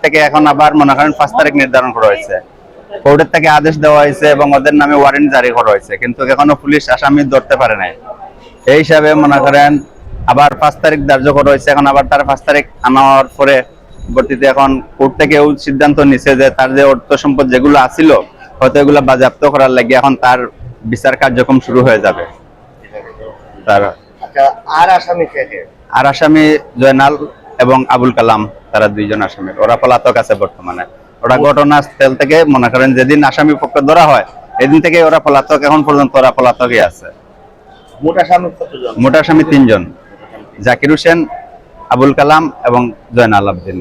থেকে এখন আবার মনে করেন 5 তারিখ নির্ধারণ করা হয়েছে, কোর্টের থেকে আদেশ দেওয়া হয়েছে এবং ওদের নামে ওয়ারেন্ট জারি করা হয়েছে, কিন্তু এখনো পুলিশ আসামি ধরতে পারে নাই। এই হিসাবে মনে করেন আবার 5 তারিখ ধার্য করা হয়েছে। এখন আবার তার 5 তারিখ আনার পরে পরবর্তীতে এখন কোর্ট থেকেও সিদ্ধান্ত নিছে যে তার যে অর্থ সম্পদ যেগুলো আছিল হয়তো এগুলো বাজেয়াপ্ত করার লাগে এখন তার বিচার কার্যক্রম শুরু হয়ে যাবে। তার আর আসামি জয়নাল এবং আবুল কালাম, তারা দুইজন আসামি, ওরা পলাতক আছে বর্তমানে। ওরা ঘটনাস্থল থেকে মনে করেন যেদিন আসামি পক্ষ ধরা হয় এদিন থেকে ওরা পলাতক, এখন পর্যন্ত ওরা পলাতকই আছে। মোট আসামি 3 জন, জাকির হোসেন, আবুল কালাম এবং জয়নাল আবদিন।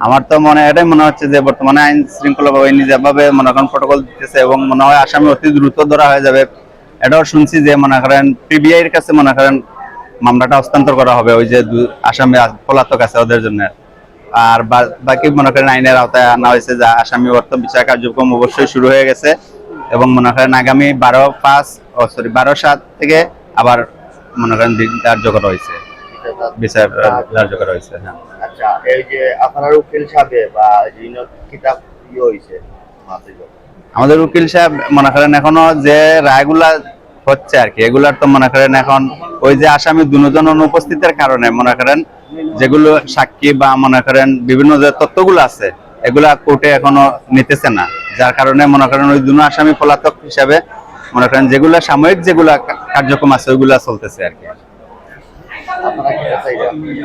আমার তো এটাই মনে হচ্ছে যে বর্তমানে আইন শৃঙ্খলা বাহিনী যেভাবে মনে করেন প্রটোকল দিতেছে এবং মনে হয় আসামি অতি দ্রুত ধরা হয়ে যাবে। এটাও শুনছি যে মনে করেন পিবিআই এর কাছে মনে করেন মামলাটা হস্তান্তর করা হবে, ওই যে আসামি পলাতক আছে ওদের জন্য। আর বাকি মনে করেন আইনের আওতায় আনা হয়েছে, যা আসামি অর্থ বিচার কার্যক্রম অবশ্যই শুরু হয়ে গেছে এবং মনে করেন আগামী 12/7 থেকে আবার মনে করেন ধার্য করা হয়েছে, বিচার ধার্য করা হয়েছে। হ্যাঁ, আচ্ছা, এই যে আপনার উকিল সাহেব বা কিতাব হয়েছে, আমাদের উকিল সাহেব মনে করেন এখনো যে রায়গুলা হচ্ছে আর কি, এগুলার তো মনে করেন এখন ওই যে আসামি দুজন অনুপস্থিতের কারণে মনে করেন যেগুলো সাক্ষী বা মনে করেন বিভিন্ন যে তথ্যগুলো আছে এগুলা কোর্টে এখনো নিতেছে না, যার কারণে মনে করেন ওই দুনো আসামি পলাতক হিসাবে মনে করেন যেগুলা সাময়িক যেগুলা কার্যক্রম আছে ওইগুলা চলতেছে আর কি।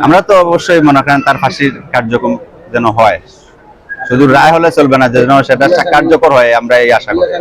আমরা তো অবশ্যই মনে করেন তার ফাঁসির কার্যক্রম যেন হয়, শুধু রায় হলে চলবে না, যেন সেটা কার্যকর হয়, আমরা এই আশা করি।